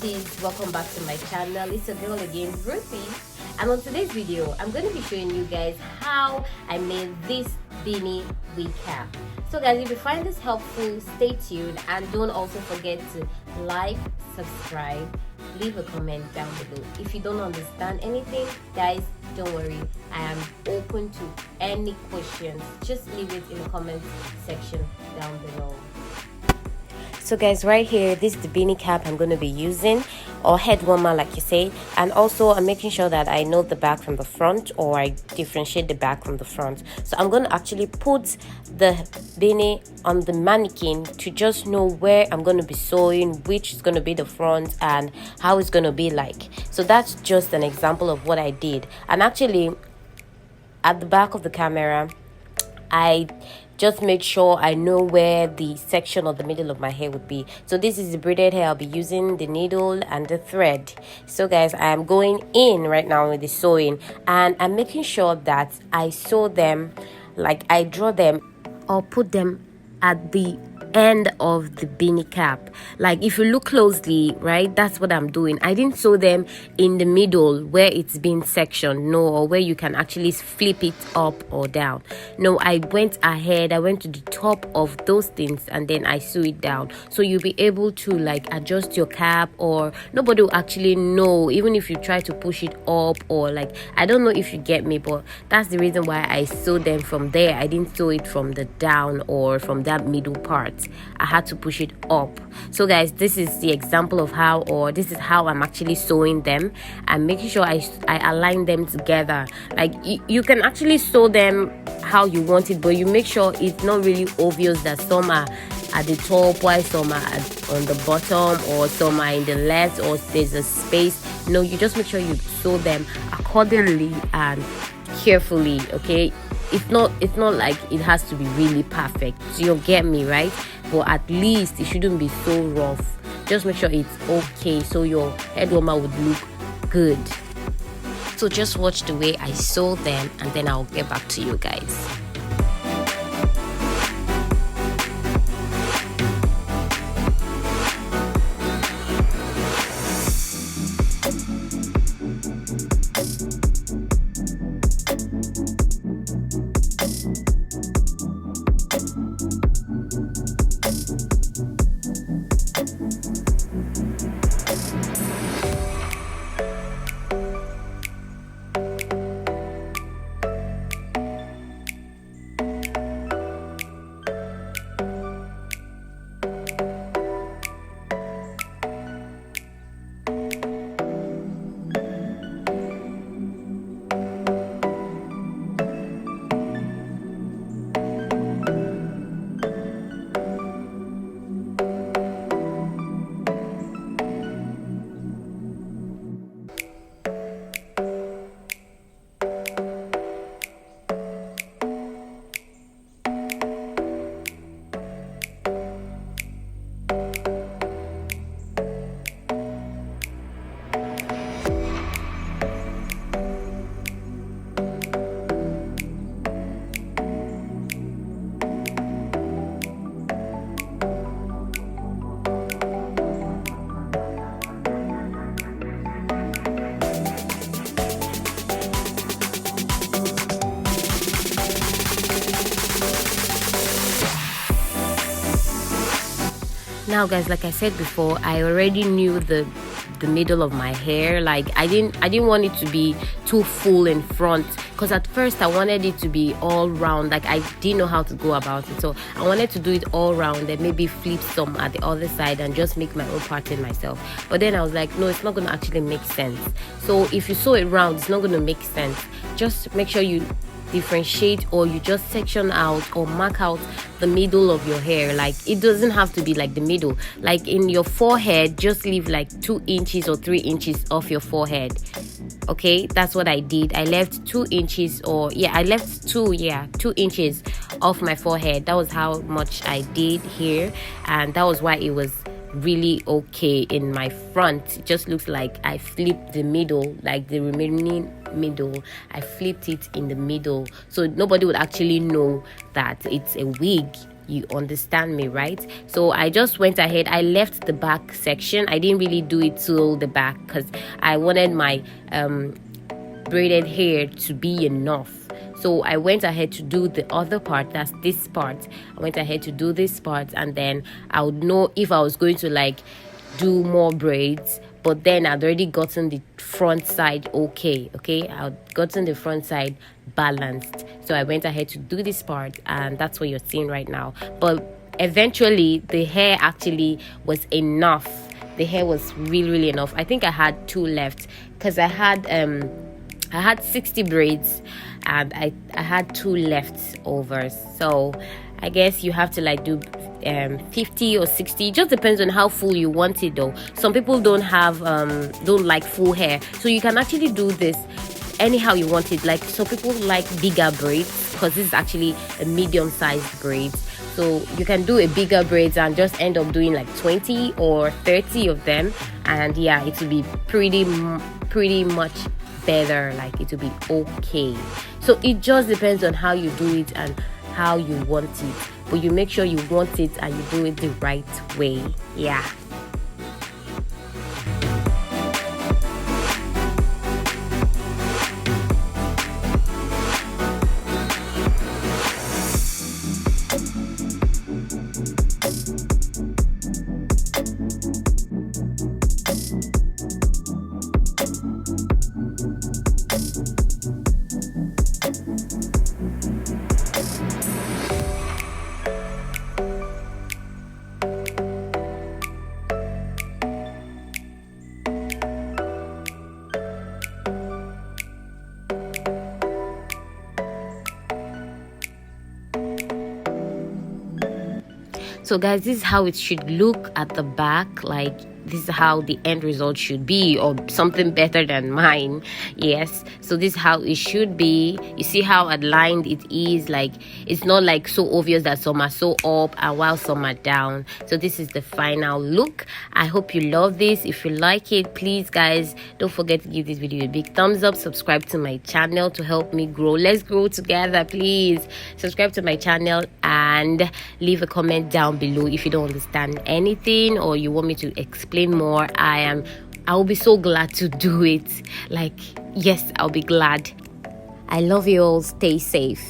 beauties, welcome back to my channel. It's your girl again, Ruthie, and on today's video I'm going to be showing you guys how I made this beanie wig cap. So guys, if you find this helpful, stay tuned and don't also forget to like, subscribe, leave a comment down below. If you don't understand anything, guys, don't worry, I am open to any questions. Just leave it in the comment section down below. So guys, right here, this is the beanie cap I'm going to be using, or head warmer like you say. And also I'm making sure that I know the back from the front, or I differentiate the back from the front. So I'm going to actually put the beanie on the mannequin to just know where I'm going to be sewing, which is going to be the front and how it's going to be like. So that's just an example of what I did. And actually at the back of the camera, I just made sure I know where the section of the middle of my hair would be. So this is the braided hair. I'll be using the needle and the thread. So guys, I am going in right now with the sewing, and I'm making sure that I sew them, like I draw them or put them at the end of the beanie cap. Like if you look closely, right, that's what I'm doing. I didn't sew them in the middle where it's been sectioned, no, or where you can actually flip it up or down. No, I went ahead, I went to the top of those things and then I sew it down, so you'll be able to like adjust your cap, or nobody will actually know, even if you try to push it up, or like, I don't know if you get me, but that's the reason why I sewed them from there. I didn't sew it from the down or from that middle part. I had to push it up. So guys, this is the example of how, or this is how I'm actually sewing them. I'm making sure I align them together. Like you can actually sew them how you want it, but you make sure it's not really obvious that some are at the top while some are on the bottom, or some are in the left, or there's a space. No, you just make sure you sew them accordingly and carefully, okay? It's not like it has to be really perfect, so you'll get me, right? But at least it shouldn't be so rough. Just make sure it's okay, so your head warmer would look good. So just watch the way I sew them, and then I'll get back to you guys. Now guys, like I said before, I already knew the middle of my hair. Like I didn't want it to be too full in front, because at first I wanted it to be all round. Like I didn't know how to go about it, so I wanted to do it all round, then maybe flip some at the other side and just make my own pattern myself. But then I was like, no, it's not going to actually make sense. So if you sew it round, it's not going to make sense. Just make sure you differentiate, or you just section out or mark out the middle of your hair. Like it doesn't have to be like the middle. Like in your forehead, just leave like 2 inches or 3 inches off your forehead. Okay, that's what I did. I left 2 inches, or I left 2 inches off my forehead. That was how much I did here, and that was why it was really okay in my front. It just looks like I flipped the middle, like the remaining middle, I flipped it in the middle, so nobody would actually know that it's a wig You understand me, right? So I just went ahead, I left the back section. I didn't really do it till the back because I wanted my braided hair to be enough. So I went ahead to do the other part, that's this part. I went ahead to do this part, and then I would know if I was going to like do more braids. But then I'd already gotten the front side okay. I'd gotten the front side balanced. So I went ahead to do this part, and that's what you're seeing right now. But eventually the hair actually was enough. The hair was really enough. I think I had 2 left because I had 60 braids and I had 2 leftovers. So I guess you have to like do 50 or 60. It just depends on how full you want it though. Some people don't like full hair, so you can actually do this anyhow you want it. Like some people like bigger braids because this is actually a medium-sized braids. So you can do a bigger braids and just end up doing like 20 or 30 of them, and yeah, it will be pretty much better. Like it will be okay. So it just depends on how you do it and how you want it, but you make sure you want it and you do it the right way. Yeah. So guys, this is how it should look at the back. Like this is how the end result should be, or something better than mine. Yes, so this is how it should be. You see how aligned it is. Like it's not like so obvious that some are so up and while some are down. So this is the final look. I hope you love this. If you like it, please guys, don't forget to give this video a big thumbs up. Subscribe to my channel to help me grow. Let's grow together. Please subscribe to my channel and leave a comment down below if you don't understand anything or you want me to explain more. I'll be so glad to do it. Like, yes, I'll be glad. I love you all. Stay safe.